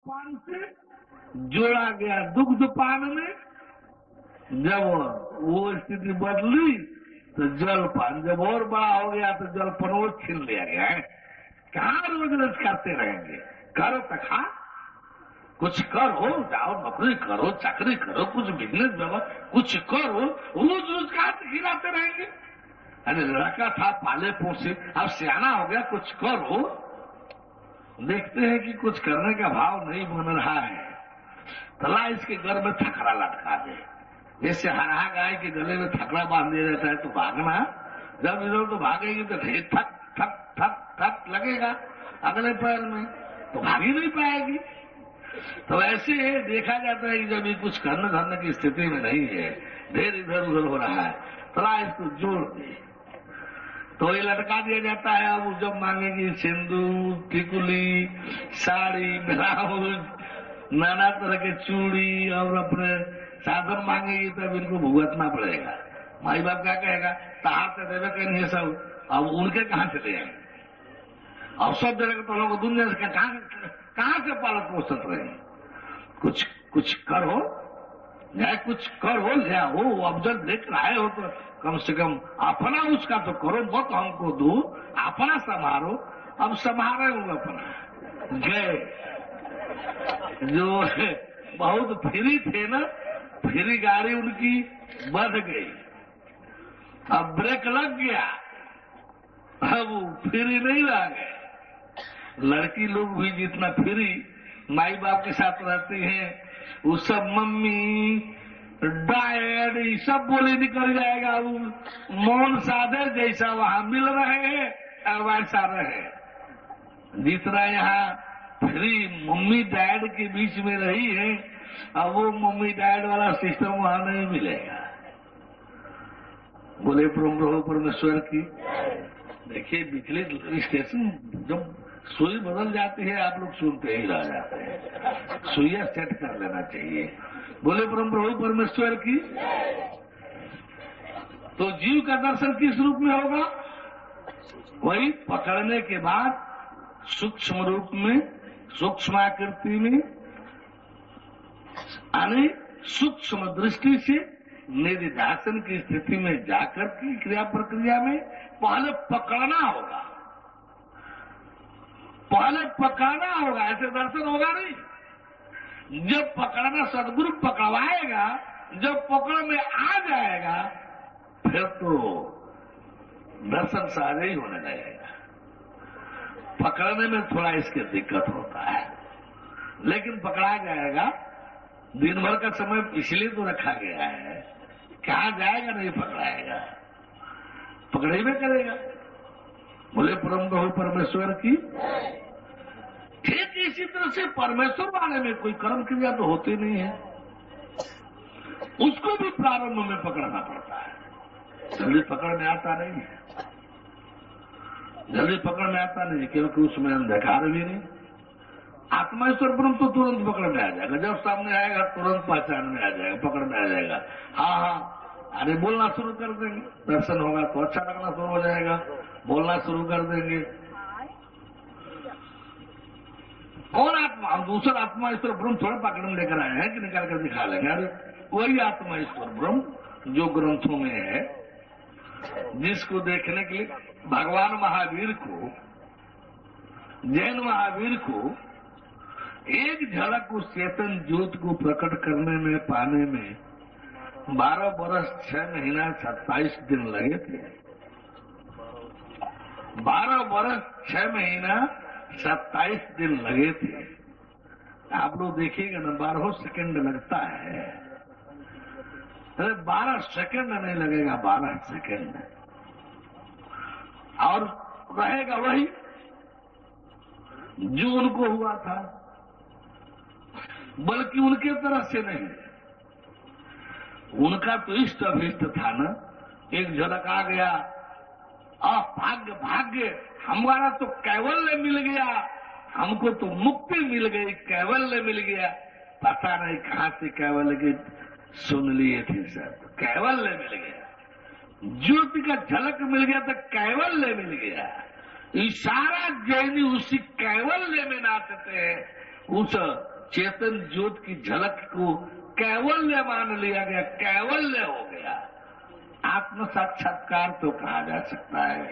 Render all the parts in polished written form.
पान से जोड़ा गया दुग्ध पान में। जब वो स्थिति बदली तो जलपान, जब और बड़ा हो गया तो जलपान वो छीन लिया गया है। कहाँ रोज रोज करते रहेंगे? करो तो खा, कुछ करो, जाओ नौकरी करो, चाकरी करो, कुछ बिजनेस व्यवहार कुछ करो, रोज रोज कहाँ से खिलाते रहेंगे? अरे लड़का था पाले पोसे, अब सियाना हो गया, कुछ करो। देखते हैं कि कुछ करने का भाव नहीं बन रहा है, तला इसके घर में थकड़ा लटका दे। जैसे हरा गाय के गले में थकड़ा बांध दिया जाता है तो भागना, जब इधर तो भागेगी तो थक थक थक थक लगेगा अगले पैर में, तो भाग ही नहीं पाएगी। तो ऐसे देखा जाता है कि जब ये कुछ करने धरने की स्थिति में नहीं है, ढेर इधर उधर हो रहा है, तला इसको जोड़ दे तो ये लटका दिया जाता है। अब जब मांगेगी सिंदूर, टिकुली, साड़ी, ब्लाउज, नाना तरह के चूड़ी और अपने साधन मांगेगी तब इनको भुगतना पड़ेगा। माई बाप क्या कहेगा, तहार से देवे कहीं ये सब, अब उनके कहां से दे? अब सब जगह तो लोग दुनिया से कहां से पालक पोषित रहे? कुछ करो, कुछ करो, ले आओ। अब जब देख रहे हो तो कम से कम अपना उसका तो करो, मत हमको दो, अपना संभालो। अब संभाले हूँ अपना। गए जो बहुत फ्री थे ना, फ्री गाड़ी उनकी बढ़ गई, अब ब्रेक लग गया, अब फ्री नहीं रह गए। लड़की लोग भी जितना फ्री माई बाप के साथ रहती हैं, वो सब मम्मी डैड ये सब बोले निकल जाएगा। वो मौन साधे जैसा वहां मिल रहे हैं वैसा रहे। जितना यहाँ फ्री मम्मी डैड के बीच में रही है, अब वो मम्मी डैड वाला सिस्टम वहां नहीं मिलेगा। बोले प्रभु परमेश्वर की। देखिए बिजली स्टेशन जब सुई बदल जाती है आप लोग सुनते ही रह जाते हैं, सुइया सेट कर लेना चाहिए। बोले प्रभु परमेश्वर की। तो जीव का दर्शन किस रूप में होगा? वही पकड़ने के बाद सूक्ष्म रूप में, सूक्ष्म आकृति में, यानी सूक्ष्म दृष्टि से निधिध्यासन की स्थिति में जाकर की क्रिया प्रक्रिया में पहले पकड़ना होगा, पहले पकड़ना होगा, ऐसे दर्शन होगा नहीं। जब पकड़ना सदगुरु पकड़वाएगा, जब पकड़ में आ जाएगा फिर तो दर्शन सहज ही होने लगेगा। पकड़ने में थोड़ा इसके दिक्कत होता है, लेकिन पकड़ा जाएगा। दिन भर का समय इसलिए तो रखा गया है, कहा जाएगा नहीं पकड़ाएगा, पकड़े में करेगा। बोले परम प्रभु परमेश्वर की। ठीक इसी तरह से परमेश्वर वाले में कोई कर्म क्रिया तो होती नहीं है, उसको भी प्रारंभ में पकड़ना पड़ता है। जल्दी पकड़ में आता नहीं है, जल्दी पकड़ में आता नहीं, क्योंकि उसमें अंधकार भी नहीं। आत्मेश्वर ब्रह्म तो तुरंत पकड़ में आ जाएगा, जब सामने आएगा तुरंत पहचान में आ जाएगा, पकड़ में आ जाएगा। हाँ हाँ, अरे बोलना शुरू कर देंगे, दर्शन होगा तो अच्छा लगना शुरू हो जाएगा, बोलना शुरू कर देंगे। कौन आत्मा? हम दूसरा आत्मा ईश्वर ब्रह्म थोड़ा पकड़ में लेकर आए हैं कि निकाल कर दिखा लेंगे। अरे वही आत्मा ईश्वर ब्रह्म जो ग्रंथों में है, जिसको देखने के लिए भगवान महावीर को, जैन महावीर को एक झलक उस चेतन ज्योत को प्रकट करने में, पाने में 12 वर्ष 6 महीना 27 दिन लगे थे। 12 वर्ष 6 महीना 27 दिन लगे थे। आप लोग देखिएगा ना, 12 सेकंड लगता है, अरे 12 सेकंड नहीं लगेगा, 12 सेकंड और रहेगा वही जो उनको हुआ था, बल्कि उनके तरह से नहीं। उनका तो इष्ट अभिष्ट था ना, एक झलक आ गया, भाग्य भाग्य, हमारा तो कैवल्य मिल गया, हमको तो मुक्ति मिल गई, कैवल्य मिल गया। पता नहीं कहां से कैवल्य की सुन लिए थे सब, कैवल्य मिल गया, ज्योति का झलक मिल गया तो कैवल्य मिल गया। इशारा जैनी उसी कैवल्य में नाचते हैं, उस चेतन ज्योत की झलक को कैवल्य मान लिया गया, कैवल्य हो गया। आत्म साक्षात्कार तो कहा जा सकता है,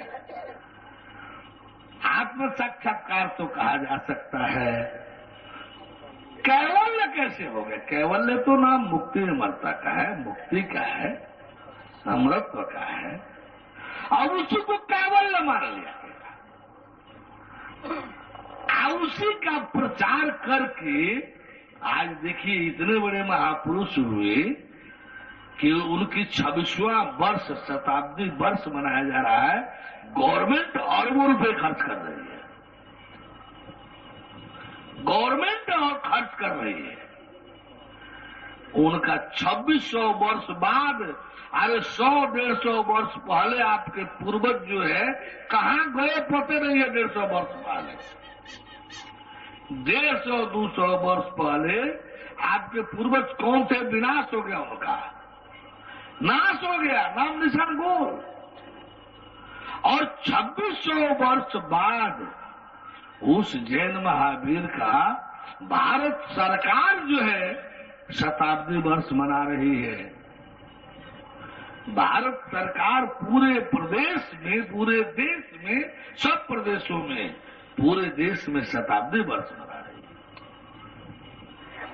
आत्म साक्षात्कार तो कहा जा सकता है, कैवल्य कैसे हो गया? कैवल्य तो नाम मुक्ति अमरता का है, मुक्ति का है, अमृतत्व का है, और उसी को कैवल्य मान लिया गया। उसी का प्रचार करके आज देखिए इतने बड़े महापुरुष हुए कि उनकी 26वां वर्ष, शताब्दी वर्ष मनाया जा रहा है। गवर्नमेंट अरबों रुपए खर्च कर रही है, गवर्नमेंट और खर्च कर रही है। उनका 2600 वर्ष बाद, अरे 100-150 वर्ष पहले आपके पूर्वज जो है कहाँ गए पते नहीं है। 150 वर्ष पहले, 150-200 वर्ष पहले आपके पूर्वज कौन थे? विनाश हो गया, उनका नाश हो गया, नाम निशान गोल। और 2600 वर्ष बाद उस जैन महावीर का भारत सरकार जो है शताब्दी वर्ष मना रही है। भारत सरकार पूरे प्रदेश में, पूरे देश में, सब प्रदेशों में, पूरे देश में शताब्दी वर्ष मना रही है।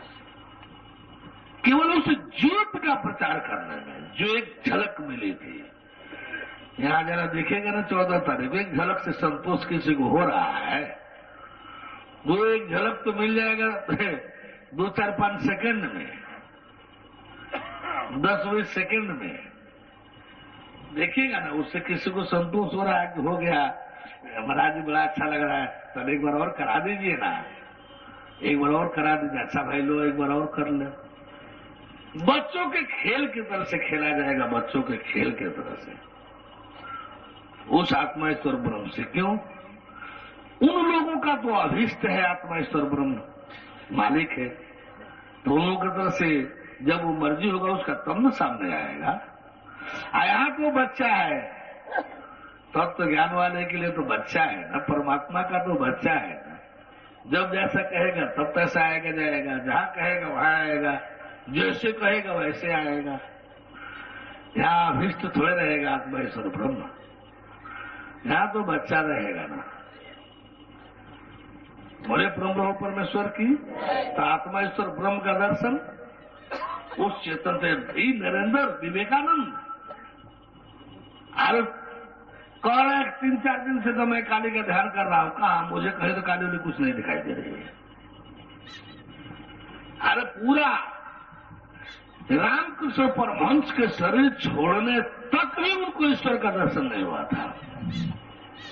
केवल उस ज्योत का प्रचार करने में जो एक झलक मिली थी। यहां जरा देखेगा ना 14 तारीख एक झलक से संतोष किसी को हो रहा है, वो एक झलक तो मिल जाएगा 2-4-5 सेकंड में, 10-20 सेकंड में देखिएगा ना, उससे किसी को संतोष हो रहा है कि हो गया महाराज जी बड़ा अच्छा लग रहा है, तब एक बार और करा दीजिए ना, एक बार और करा दीजिए। अच्छा भाई लो एक बार और कर ले। बच्चों के खेल की तरह से खेला जाएगा, बच्चों के खेल की तरह से उस आत्मा ईश्वर ब्रह्म से। क्यों? उन लोगों का तो अभीष्ट है, आत्मा ईश्वर ब्रह्म मालिक है, तो उन लोगों की तरफ से जब वो मर्जी होगा उसका तब न सामने आएगा। यहाँ तो बच्चा है, तब तो ज्ञान वाले के लिए तो बच्चा है ना, परमात्मा का तो बच्चा है ना। जब जैसा कहेगा तब तैसा आएगा जाएगा, जहाँ कहेगा वहां आएगा, जैसे कहेगा वैसे आएगा। यहाँ अभिष्ट थोड़े रहेगा आत्मा ईश्वर ब्रह्म, यहाँ तो बच्चा रहेगा ना। बोले ब्रह्म परमेश्वर की तो आत्मा ईश्वर ब्रह्म का दर्शन उस चेतन से भी नरेंद्र विवेकानंद अरे कह रहे 3-4 दिन से तो मैं काली का ध्यान कर रहा हूं। कहा मुझे कहे तो काली वाली कुछ नहीं दिखाई दे रही है। अरे पूरा रामकृष्ण परमहंस के शरीर छोड़ने तक भी उनको ईश्वर का दर्शन नहीं हुआ था।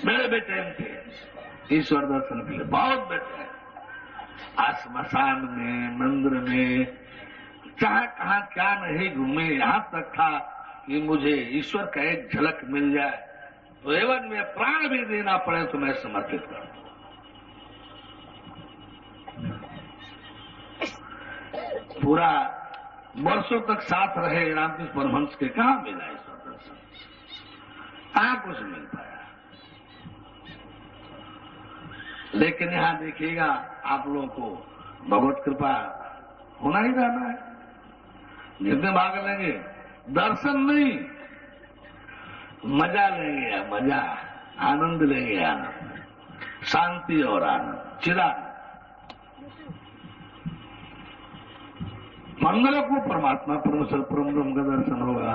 मेरे बेचैन थे ईश्वर दर्शन के लिए, बहुत बेचैन। श्मशान में, मंदिर में, चाहे कहा क्या नहीं घूमे, यहां तक था कि मुझे ईश्वर का एक झलक मिल जाए तो एवं में प्राण भी देना पड़े तो मैं समर्पित कर दूं। पूरा वर्षों तक साथ रहे रामकृष्ण परमहंस के, कहां मिला ईश्वर दर्शन? कहां कुछ मिल पाया। लेकिन यहां देखिएगा आप लोगों को भगवत कृपा होना ही रहना है। जितने भाग लेंगे दर्शन नहीं, मजा लेंगे, मजा आनंद लेंगे, आनंद, शांति और आनंद, चिराग मंगल को परमात्मा परमेश्वर परम ब्रह्म का दर्शन होगा।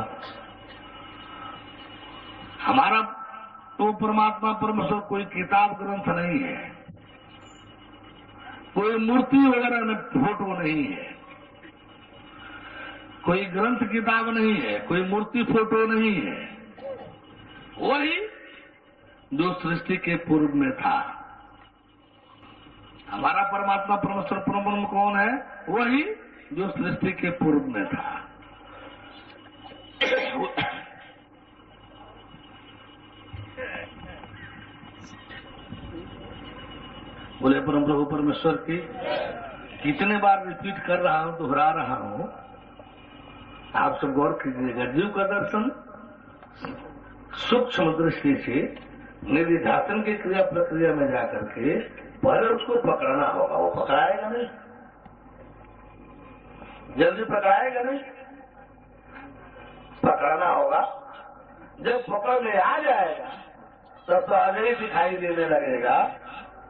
हमारा तो परमात्मा परमेश्वर कोई किताब ग्रंथ नहीं है, कोई मूर्ति वगैरह फोटो नहीं है, कोई ग्रंथ किताब नहीं है, कोई मूर्ति फोटो नहीं है। वही जो सृष्टि के पूर्व में था। हमारा परमात्मा परमेश्वर परम ब्रह्म कौन है? वही जो सृष्टि के पूर्व में था। बोले परम प्रभु परमेश्वर की कितने बार रिपीट कर रहा हूं, दोहरा रहा हूं, आप सब गौर कीजिएगा। जीव का दर्शन सूक्ष्म दृष्टि से निधिध्यासन की क्रिया प्रक्रिया में जाकर के पहले उसको पकड़ना होगा, वो पकड़ाएगा नहीं। जल्दी पकड़ाएगा नहीं, पकड़ना होगा। जब पकड़ में आ जाएगा तब तो आगे ही दिखाई देने लगेगा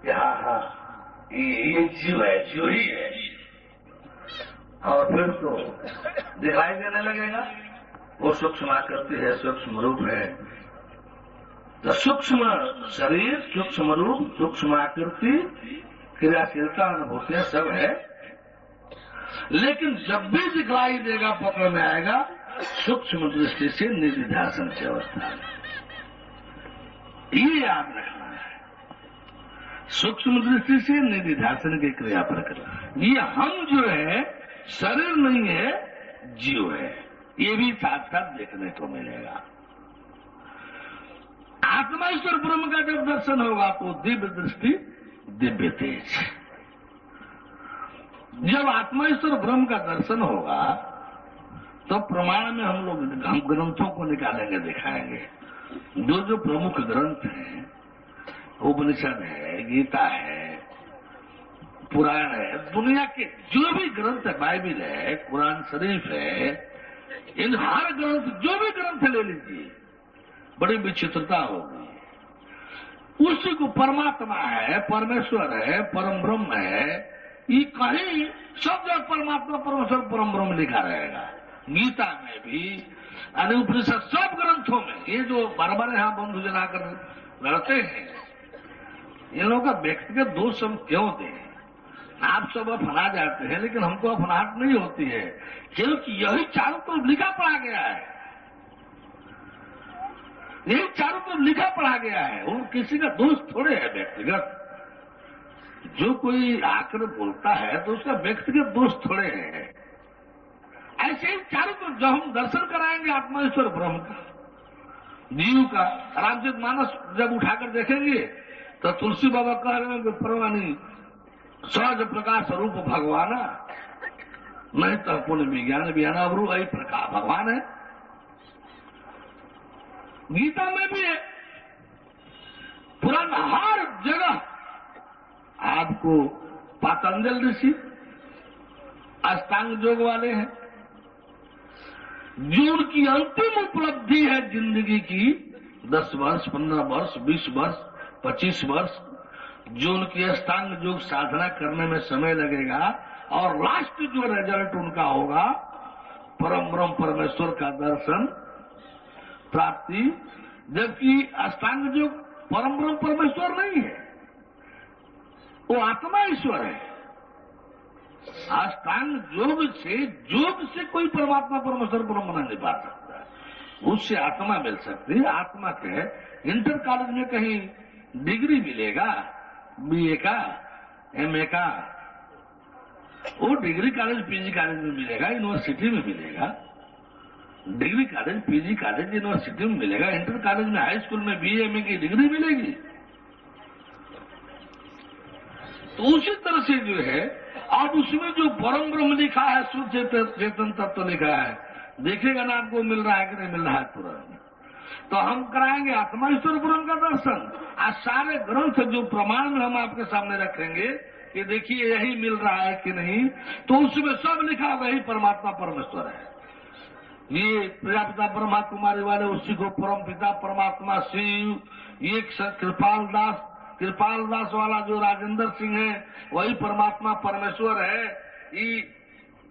कि हाँ हाँ ये जीव है, जीव ही है। और फिर तो दिखाई देने लगेगा वो सूक्ष्म आकृति है, सूक्ष्म रूप है। तो सूक्ष्म शरीर, सूक्ष्म रूप, सूक्ष्म आकृति, क्रियाशीलता, अनुभूतियां सब है। लेकिन जब भी दिखलाई देगा, पकड़ में आएगा, सूक्ष्म दृष्टि से निधिध्यासन की अवस्था में। ये याद रखना है, सूक्ष्म दृष्टि से निधिध्यासन की क्रिया प्रक्रिया। ये हम जो है शरीर नहीं है, जीव है, ये भी साथ साथ देखने को मिलेगा। आत्मा ईश्वर ब्रह्म का जब दर्शन होगा तो दिव्य दृष्टि, दिव्य तेज। जब आत्मा ईश्वर ब्रह्म का दर्शन होगा तो प्रमाण में हम ग्रंथों को निकालेंगे, दिखाएंगे। जो प्रमुख ग्रंथ हैं, उपनिषद है, गीता है, पुराण है, दुनिया के जो भी ग्रंथ है, बाइबिल है, कुरान शरीफ है, इन हर ग्रंथ, जो भी ग्रंथ ले लीजिए, बड़ी विचित्रता होगी। उसी को परमात्मा है, परमेश्वर है, परम ब्रह्म है, ये कहीं सब जगह परमात्मा, परमेश्वर, परम ब्रह्म लिखा रहेगा। गीता में भी, उपनिषद, सब ग्रंथों में। ये जो बार-बार यहाँ बंधु जलाकर लड़ते हैं, इन लोगों का व्यक्तिगत दोष हम क्यों दें? आप सब अपना जाते हैं, लेकिन हमको अपनाहट नहीं होती है, क्योंकि यही चारों तरफ लिखा पढ़ा गया है। यही चारों तरफ लिखा पढ़ा गया है, और किसी का दोष थोड़े है व्यक्तिगत। जो कोई आकर बोलता है तो उसका व्यक्तिगत दोष थोड़े है। ऐसे ही चारों तरफ जब हम दर्शन कराएंगे आत्मा ईश्वर ब्रह्म का, जीव का, रामचरितमानस जब उठाकर देखेंगे तो तुलसी बाबा कह रहे हैं परवानी सहज प्रकाश रूप भगवाना, नहीं तो पुण्य विज्ञान ज्ञानावरू यही प्रकाश भगवान है। गीता में भी है, पुराण हर जगह आपको पातंजल ऋषि अष्टांग योग वाले हैं, जो उनकी अंतिम उपलब्धि है जिंदगी की, 10 वर्ष, 15 वर्ष, 20 वर्ष, 25 वर्ष, जो उनकी अष्टांग योग साधना करने में समय लगेगा, और लास्ट जो रिजल्ट उनका होगा परम ब्रह्म परमेश्वर का दर्शन प्राप्ति। जबकि अष्टांग योग परम ब्रह्म परमेश्वर नहीं है, वो आत्मा ईश्वर है। अष्टांग योग से कोई परमात्मा परमेश्वर ब्रह्म नहीं पा सकता, उससे आत्मा मिल सकती है। आत्मा के इंटर कॉलेज में कहीं डिग्री मिलेगा, बीए का, एमए का, वो डिग्री कॉलेज, पीजी कॉलेज में मिलेगा, यूनिवर्सिटी में मिलेगा। Degree college, PG college, university में मिलेगा। इंटर कॉलेज में, हाई स्कूल में बीए, एमए की डिग्री मिलेगी। तो उसी तरह से जो है, अब उसमें जो परम ब्रह्म लिखा है, शुद्ध चेतन तत्व लिखा है, देखेगा ना आपको मिल रहा है कि नहीं मिल रहा है तुरंत। तो हम कराएंगे आत्मा ईश्वर ब्रह्म का दर्शन। आज सारे ग्रंथ जो प्रमाण में हम आपके सामने रखेंगे कि देखिए यही मिल रहा है कि नहीं, तो उसमें सब लिखा होगा यही परमात्मा परमेश्वर है। ये प्रजापिता ब्रह्मा कुमारी वाले उसी को परम पिता परमात्मा शिव, ये कृपाल दास वाला जो राजेंद्र सिंह है वही परमात्मा परमेश्वर है। ये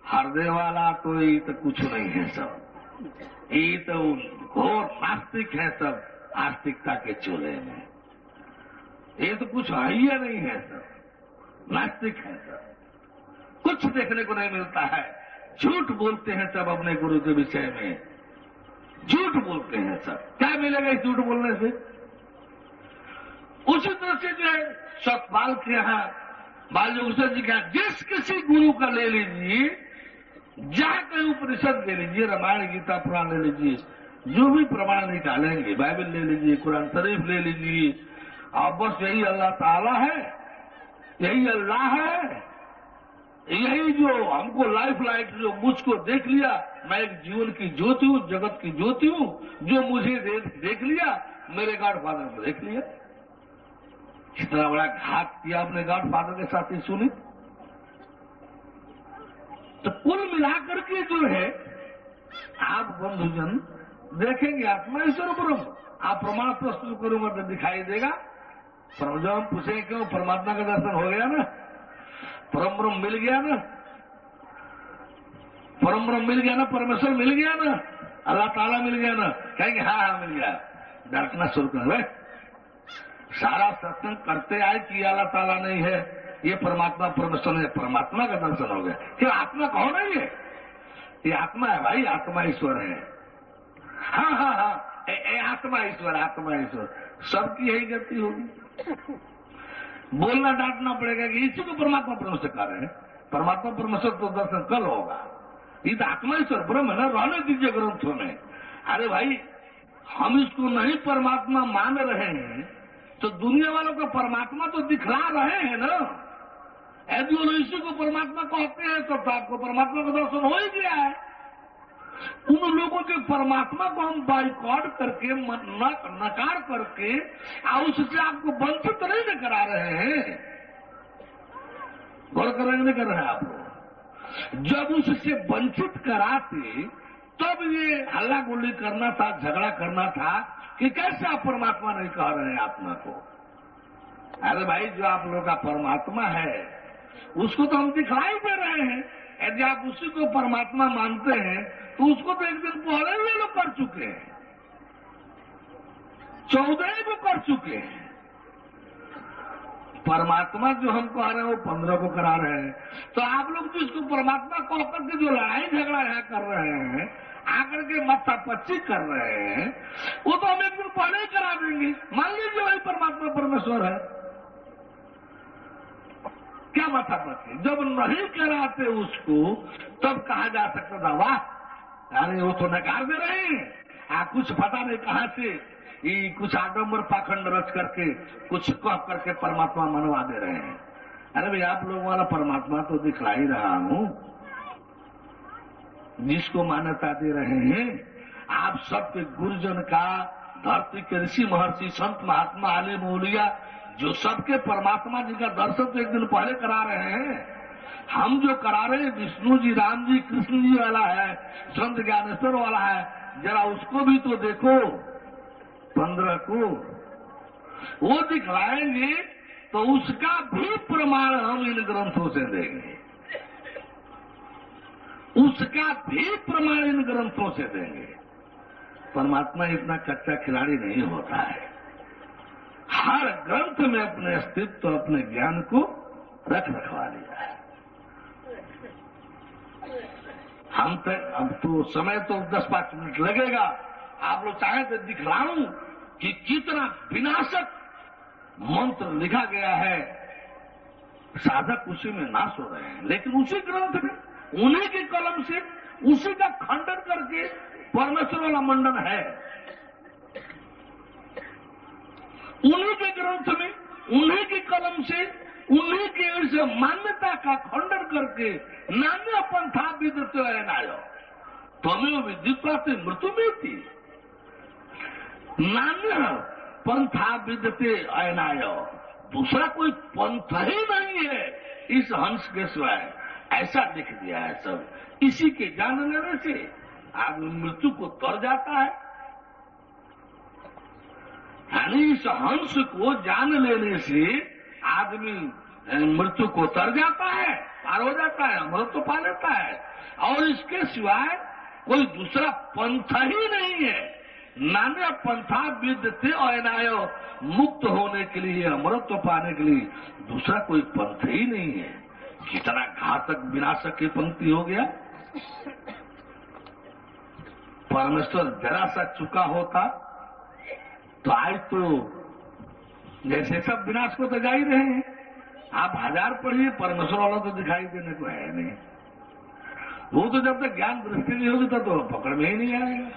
हृदय वाला तो ये तो कुछ नहीं है, सब ये तो घोर नास्तिक है, सब आस्तिकता के चोले में। ये तो कुछ है ही नहीं है, सब नास्तिक है, सब कुछ देखने को नहीं मिलता है। झूठ बोलते हैं सब अपने गुरु के विषय में, झूठ बोलते हैं सब। क्या मिलेगा इस झूठ बोलने से? उसी तरह से जो है सतपाल के यहाँ, बाल योगेश्वर जी का, जिस किसी गुरु का ले लीजिए, जहां कहीं उपनिषद ले लीजिए, रामायण गीता पुराण ले लीजिए, जो भी प्रमाण निकालेंगे, बाइबल ले लीजिए, कुरान शरीफ ले लीजिए, और बस यही अल्लाह ताला है, यही अल्लाह है, यही जो हमको लाइफ लाइट, जो मुझको देख लिया, मैं एक जीवन की ज्योति हूँ, जगत की ज्योति हूँ, जो मुझे देख लिया, मेरे गॉड फादर को देख लिया। कितना बड़ा घात किया अपने गॉड फादर के साथ ही सुनी। तो कुल मिलाकर के जो है आप बंधुजन देखेंगे आत्मा ईश्वर ब्रह्म, आप प्रमाण प्रस्तुत करूंगा तो दिखाई देगा। जब हम पूछेंगे क्यों, परमात्मा का दर्शन हो गया ना, परम ब्रह्म मिल गया ना, परम ब्रह्म मिल गया ना, परमेश्वर मिल गया ना, अल्लाह ताला मिल गया ना, कहेंगे हाँ हाँ मिल गया, डरना शुरू कर रहे। सारा सत्संग करते आए कि अल्लाह ताला नहीं है, ये परमात्मा परमेश्वर है, परमात्मा का दर्शन हो गया। क्यों आत्मा कौन है ये आत्मा है भाई, आत्मा ईश्वर है। हाँ हाँ हाँ आत्मा ईश्वर, आत्मा ईश्वर, सबकी यही गति होगी। बोलना डांटना पड़ेगा कि इसी को परमात्मा परमेश्वर कह रहे हैं, परमात्मा परमेश्वर तो दर्शन कल होगा। ये तो आत्मा ईश्वर ब्रह्म है ना, रहने दीजिए ग्रंथों में। अरे भाई हम इसको नहीं परमात्मा मान रहे हैं तो दुनिया वालों को परमात्मा तो दिखला रहे हैं ना। यदि वो इसी को परमात्मा कहते हैं तो आपको परमात्मा का दर्शन हो ही गया है। उन लोगों के परमात्मा को हम बाइकॉट करके नकार करके उससे आपको वंचित तो नहीं करा रहे हैं, गौर करेंगे नहीं कर रहे हैं आप लोग। जब उससे वंचित कराते तब ये हल्ला गुल्ली करना था, झगड़ा करना था कि कैसे आप परमात्मा नहीं कह रहे हैं आत्मा को। अरे भाई जो आप लोगों का परमात्मा है उसको तो हम दिखलाई दे रहे हैं। यदि आप उसी को परमात्मा मानते हैं तो उसको तो एक दिन पहले ये लोग कर चुके हैं, 14 को कर चुके हैं। परमात्मा जो हम कह रहे हैं वो 15 को करा रहे हैं। तो आप लोग जो इसको परमात्मा कह करके जो लड़ाई झगड़ा यहाँ कर रहे हैं, आकर के माथापच्ची कर रहे हैं, वो तो हम एक दिन पहले ही करा देंगे। मान लीजिए वही परमात्मा परमेश्वर है, क्या माथापच्ची। जब नहीं कराते उसको तब कहा जा सकता था वाह अरे वो तो नकार दे रहे हैं, कुछ पता नहीं कहां से ये कुछ आडम्बर पाखंड रच करके कुछ कह करके परमात्मा मनवा दे रहे हैं। अरे भाई आप लोगों वाला परमात्मा तो दिखला ही रहा हूं, जिसको मान्यता दे रहे हैं। आप सबके गुरुजन का, धरती के ऋषि महर्षि संत महात्मा आले मौलिया जो सबके परमात्मा जी का दर्शन तो एक दिन पहले करा रहे हैं। हम जो करा रहे हैं विष्णु जी, राम जी, कृष्ण जी वाला है, संत ज्ञानेश्वर वाला है, जरा उसको भी तो देखो। 15 को वो दिखलाएंगे तो उसका भी प्रमाण हम इन ग्रंथों से देंगे, उसका भी प्रमाण इन ग्रंथों से देंगे। परमात्मा इतना कच्चा खिलाड़ी नहीं होता है, हर ग्रंथ में अपने अस्तित्व, अपने ज्ञान को रखवा लिया है। हम तक अब तो समय तो 10-5 मिनट लगेगा। आप लोग चाहें तो दिखलाऊं कि कितना विनाशक मंत्र लिखा गया है, साधक उसी में नाश हो रहे हैं। लेकिन उसी ग्रंथ में उन्हीं के कलम से उसी का खंडन करके परमेश्वर वाला मंडन है, उन्हीं के ग्रंथ में उन्हीं के कलम से उन्हीं के इस मान्यता का खंडन करके नान्य पंथा विदितो अयनायो त्वमेव विदित्वाते मृत्यु मिति, नान्य पंथा विदते अयनायो, दूसरा कोई पंथ ही नहीं है इस हंस के सिवाय, ऐसा लिख दिया है सब। इसी के जान लेने से आदमी मृत्यु को तर जाता है। यानी इस हंस को जान लेने से आदमी मृत्यु को तर जाता है, पार हो जाता है, अमृत तो पा लेता है। और इसके सिवाय कोई दूसरा पंथ ही नहीं है। नान्य पंथा विद्यते अयनायो, मुक्त होने के लिए, अमृत तो पाने के लिए दूसरा कोई पंथ ही नहीं है। कितना घातक विनाशक की पंक्ति हो गया। परमेश्वर जरा सा चुका होता तो आज तो जैसे सब विनाश को तो जा ही रहे हैं। आप 1000 पढ़िए, परमेश्वर वाला तो दिखाई देने को है नहीं। वो तो जब तक ज्ञान दृष्टि नहीं होगी तब तो पकड़ में ही नहीं आएगा।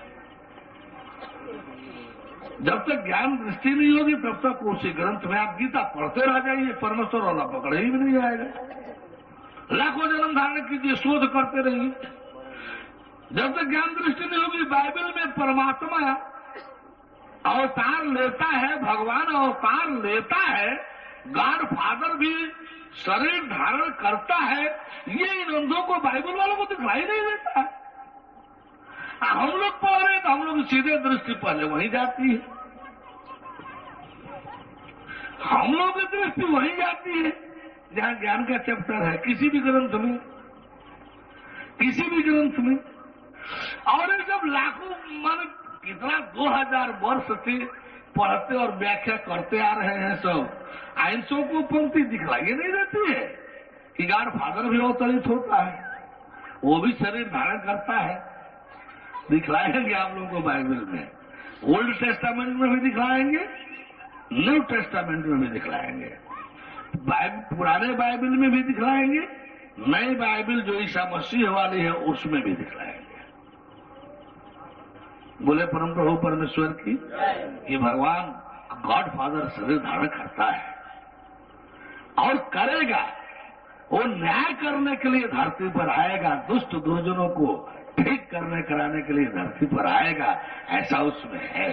जब तक ज्ञान दृष्टि नहीं होगी तब तक उसी ग्रंथ में आप गीता पढ़ते रह जाइए, परमेश्वर वाला पकड़ ही भी नहीं आएगा। लाखों जन्म धारण कीजिए, शोध करते रहिए, जब तक ज्ञान दृष्टि नहीं होगी। बाइबल में परमात्मा अवतार लेता है, भगवान अवतार लेता है, गॉड फादर भी शरीर धारण करता है, ये इन अंधों को, बाइबल वालों को दिखलाई नहीं देता है। हम लोग पढ़ रहे तो हम लोग सीधे दृष्टि पहले वहीं जाती है, हम लोग की दृष्टि वहीं जाती है जहां ज्ञान का चैप्टर है, किसी भी ग्रंथ में, किसी भी ग्रंथ में। और ये जब लाखों मन कितना 2000 वर्ष से पढ़ते और व्याख्या करते आ रहे हैं सब, आइंसों को पंक्ति दिखलाई नहीं देती है कि गॉड फादर भी अवतरित होता है, वो भी शरीर धारण करता है। दिखलाएंगे आप लोगों को बाइबल में, ओल्ड टेस्टामेंट में भी दिखलाएंगे, न्यू टेस्टामेंट में भी दिखलाएंगे, पुराने बाइबल में भी दिखलाएंगे, नई बाइबल जो ईसा मसीह वाली है उसमें भी दिखलाएंगे। बोले परम प्रभु परमेश्वर की ये भगवान गॉड फादर शरीर धारण करता है और करेगा, वो न्याय करने के लिए धरती पर आएगा, दुष्ट दुर्जनों को ठीक करने कराने के लिए धरती पर आएगा, ऐसा उसमें है।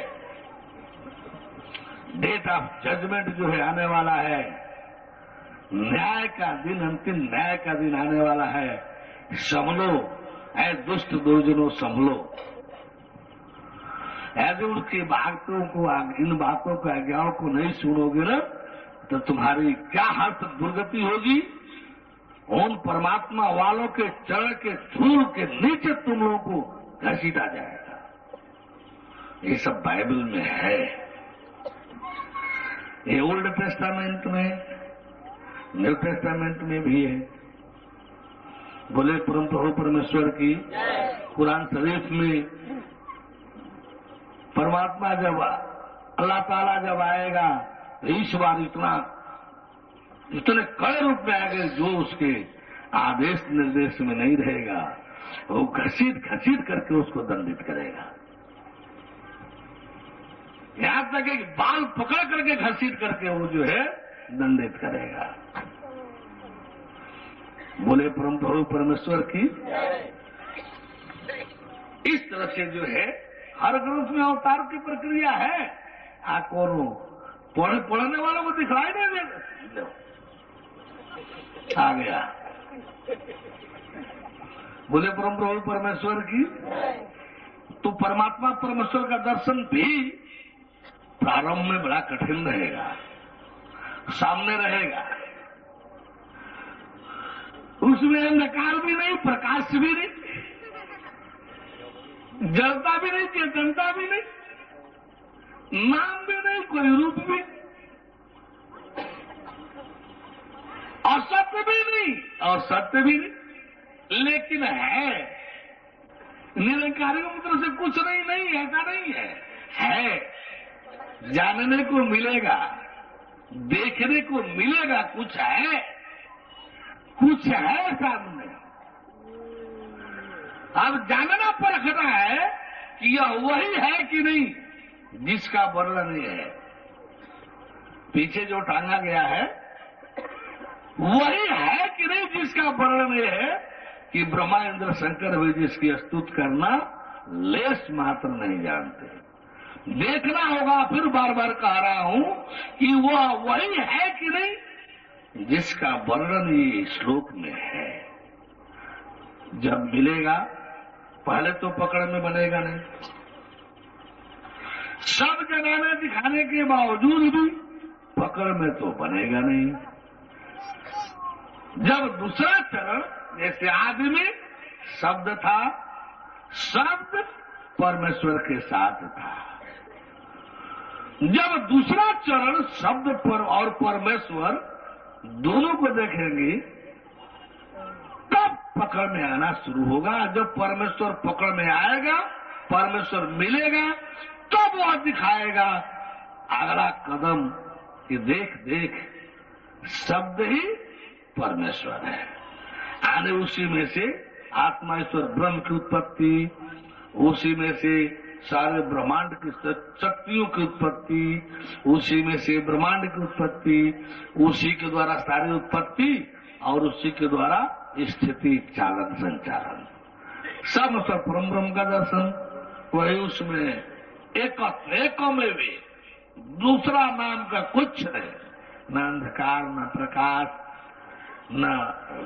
डेट ऑफ जजमेंट जो है आने वाला है, न्याय का दिन, अंतिम न्याय का दिन आने वाला है। संभलो ऐ दुष्ट दुर्जनों, संभलो। यदि उनकी बातों को, इन बातों के आज्ञाओं को नहीं सुनोगे ना, तो तुम्हारी क्या हर्ष दुर्गति होगी। उन परमात्मा वालों के चरण के धूल के नीचे तुम लोगों को घसीटा जाएगा। ये सब बाइबल में है, ये ओल्ड टेस्टामेंट में, न्यू टेस्टामेंट में भी है। बोले परम प्रभु परमेश्वर की। कुरान शरीफ में परमात्मा जब, अल्लाह ताला जब आएगा, इस बार इतने कड़े रूप में आएगा जो उसके आदेश निर्देश में नहीं रहेगा, वो घसीट घसीट करके उसको दंडित करेगा। यहां तक कि बाल पकड़ करके घसीट करके वो जो है दंडित करेगा। बोले परम प्रभु परमेश्वर की। इस तरह से जो है हर ग्रंथ में अवतार की प्रक्रिया है। कौन पढ़ने वालों को दिखलाई नहीं देगा। आ गया। बोले परम प्रभु परमेश्वर की। तो परमात्मा परमेश्वर का दर्शन भी प्रारंभ में बड़ा कठिन रहेगा, सामने रहेगा। उसमें अंधकार भी नहीं, प्रकाश भी नहीं, जड़ता भी नहीं, चेतनता भी नहीं, नाम भी नहीं, कोई रूप भी, और सत्य भी नहीं, और सत्य भी नहीं, लेकिन है निरंकारी मंत्र से कुछ नहीं, ऐसा नहीं है। जानने को मिलेगा, देखने को मिलेगा, कुछ है, कुछ है सामने। अब जानना परखना है कि यह वही है कि नहीं जिसका वर्णन है। पीछे जो टांगा गया है वही है कि नहीं जिसका वर्णन है कि ब्रह्मा इंद्र शंकर हुए जिसकी स्तुति करना लेस मात्र नहीं जानते। देखना होगा, फिर बार बार कह रहा हूं कि वह वही है कि नहीं जिसका वर्णन ये श्लोक में है। जब मिलेगा, पहले तो पकड़ में बनेगा नहीं, सब जनाने दिखाने के बावजूद भी पकड़ में तो बनेगा नहीं। जब दूसरा चरण, जैसे आदमी शब्द था, शब्द परमेश्वर के साथ था, जब दूसरा चरण शब्द पर और परमेश्वर दोनों को देखेंगे तब पकड़ में आना शुरू होगा। जब परमेश्वर पकड़ में आएगा, परमेश्वर मिलेगा, तब वह दिखाएगा अगला कदम कि देख देख शब्द ही परमेश्वर है। आने उसी में से आत्मा ईश्वर ब्रह्म की उत्पत्ति, उसी में से सारे ब्रह्मांड की शक्तियों की उत्पत्ति, उसी में से ब्रह्मांड की उत्पत्ति, उसी के द्वारा सारी उत्पत्ति और उसी के द्वारा स्थिति चालन संचालन, सब परम ब्रह्म का दर्शन। वही उसमें एकत्व, एक में भी दूसरा नाम का कुछ नहीं, न अंधकार, न प्रकाश, न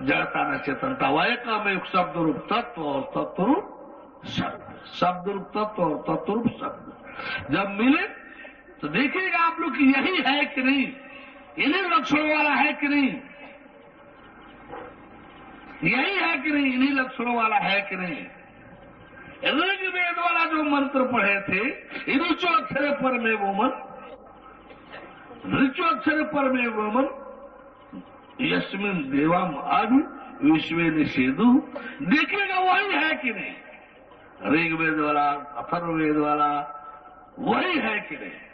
जड़ता, न चेतनता। वह एक शब्द रूप तत्व और तत्व रूप शब्द, शब्द रूप तत्व और तत्व रूप शब्द जब मिले तो देखिएगा आप लोग कि यही है कि नहीं, इन्हीं लक्षणों वाला है कि नहीं, यही है कि नहीं, इन्हीं लक्षणों वाला है कि नहीं। ऋग्वेद वाला जो मंत्र पढ़े थे, ऋचो अक्षर पर में वो मन, ऋचो अक्षर पर में वो मन, यस्मिन देवम आदि विश्वे निषेधु, देखिएगा वही है कि नहीं, ऋग्वेद वाला अथर्ववेद वाला वही है कि नहीं।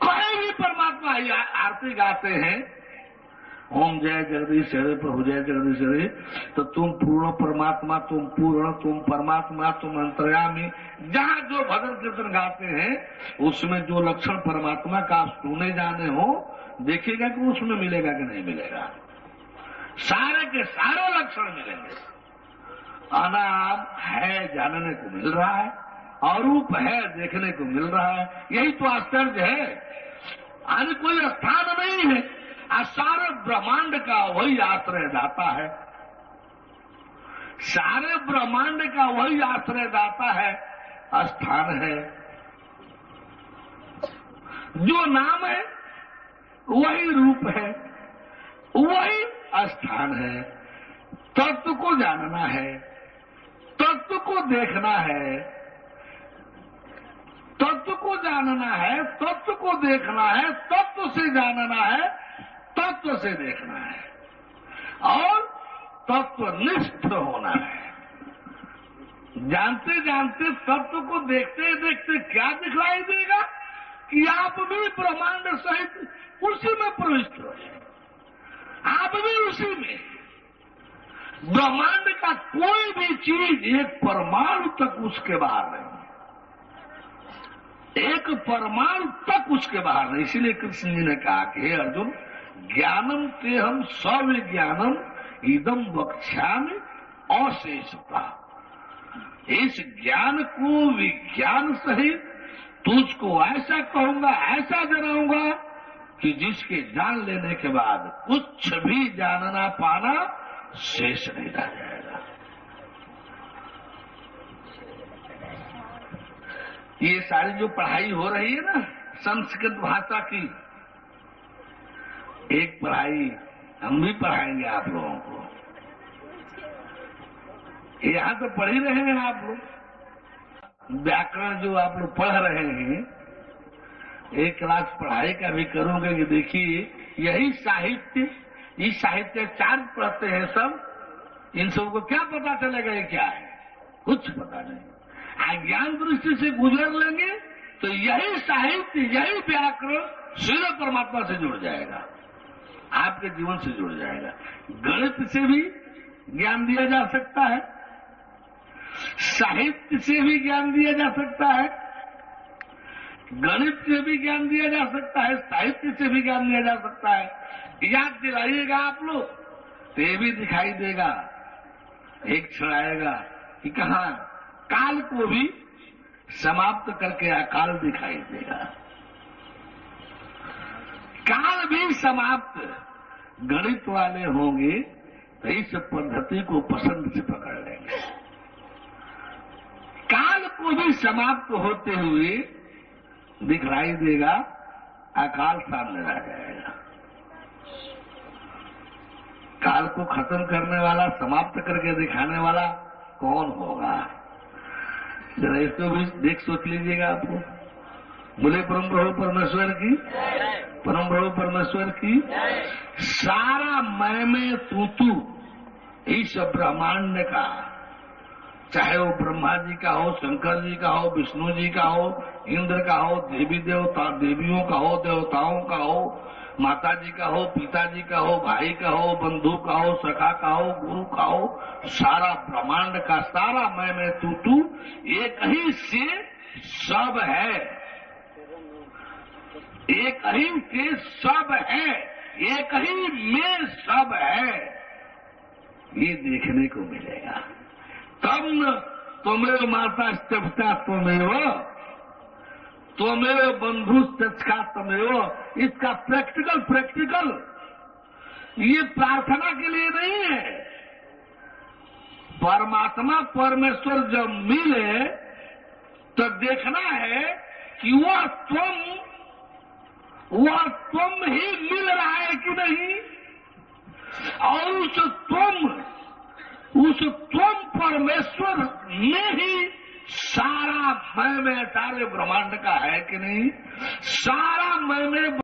कहीं भी परमात्मा आरती गाते हैं, ओम जय जगदीश हरे प्रभु जय जगदीश हरे, तो तुम पूर्ण परमात्मा, तुम पूर्ण, तुम परमात्मा, तुम अंतर्यामी, जहां जो भजन कीर्तन गाते हैं उसमें जो लक्षण परमात्मा का आप सुने जाने हो, देखिएगा कि उसमें मिलेगा कि नहीं मिलेगा। सारे के सारे लक्षण मिलेंगे। अनाम है जानने को मिल रहा है, अरूप है देखने को मिल रहा है, यही तो आश्चर्य है। आज कोई स्थान नहीं है, आज सारे ब्रह्मांड का वही आश्रय दाता है, सारे ब्रह्मांड का वही आश्रय दाता है, स्थान है। जो नाम है वही रूप है, वही स्थान है। तत्व को जानना है, तत्व को देखना है, तत्व को जानना है, तत्व को देखना है, तत्व से जानना है, तत्व से देखना है और तत्वनिष्ठ होना है। जानते जानते तत्व को देखते देखते क्या दिखलाई देगा कि आप भी ब्रह्मांड सहित उसी में प्रविष्ट हो, आप भी उसी में। ब्रह्मांड का कोई भी चीज एक परमाणु तक उसके बाहर नहीं, एक परमाणु तक उसके बाहर नहीं। इसीलिए कृष्ण जी ने कहा कि हे अर्जुन, ज्ञानम ते हम सविज्ञानम इदम वक्ष्यामि अशेषता, इस ज्ञान को विज्ञान सहित तुझको ऐसा कहूंगा, ऐसा जनाऊंगा कि जिसके जान लेने के बाद कुछ भी जानना पाना शेष नहीं रह जाएगा। ये सारी जो पढ़ाई हो रही है ना संस्कृत भाषा की, एक पढ़ाई हम भी पढ़ाएंगे आप लोगों को। यहां तो पढ़ ही रहे हैं आप लोग, व्याकरण जो आप लोग पढ़ रहे हैं, एक क्लास पढ़ाई का भी करूंगा कि देखिए यही साहित्य, इस साहित्याचार्य पढ़ते हैं सब, इन सबको क्या पता चलेगा ये क्या है, कुछ पता नहीं। ज्ञान दृष्टि से गुजर लेंगे तो यही साहित्य, यही व्याकरण सीधे परमात्मा से जुड़ जाएगा, आपके जीवन से जुड़ जाएगा। गणित से भी ज्ञान दिया जा सकता है, साहित्य से भी ज्ञान दिया जा सकता है, गणित से भी ज्ञान दिया जा सकता है, साहित्य से भी ज्ञान दिया जा सकता है। याद दिलाइएगा आप लोग तो ये भी दिखाई देगा, एक क्षण आएगा कि कहा काल को भी समाप्त करके अकाल दिखाई देगा। काल भी समाप्त गणित वाले होंगे तो इस पद्धति को पसंद से पकड़ लेंगे। काल को भी समाप्त होते हुए दिखलाई देगा, अकाल सामने आ जाएगा। काल को खत्म करने वाला, समाप्त करके दिखाने वाला कौन होगा? जरा इसको भी देख सोच लीजिएगा आपको। बोले परम प्रभु परमेश्वर की, परम प्रभु परमेश्वर की। सारा मैं में तू इस ब्रह्मांड का, चाहे वो ब्रह्मा जी का हो, शंकर जी का हो, विष्णु जी का हो, इंद्र का हो, देवी देवता देवियों का हो, देवताओं का हो, माता जी का हो, पिताजी का हो, भाई का हो, बंधु का हो, सखा का हो, गुरु का हो, सारा ब्रह्मांड का सारा मैं में तू एक ही से सब है, एक ही से सब है, एक ही में सब है, ये देखने को मिलेगा। तब न तुमरे माता स्तभता तुमेव, त्वमेव बंधुस्तथा तमेव, इसका प्रैक्टिकल ये प्रार्थना के लिए नहीं है। परमात्मा परमेश्वर जब मिले तो देखना है कि वह तुम ही मिल रहा है कि नहीं, और उस तुम परमेश्वर में ही सारा मैं सारे ब्रह्मांड का है कि नहीं, सारा मैं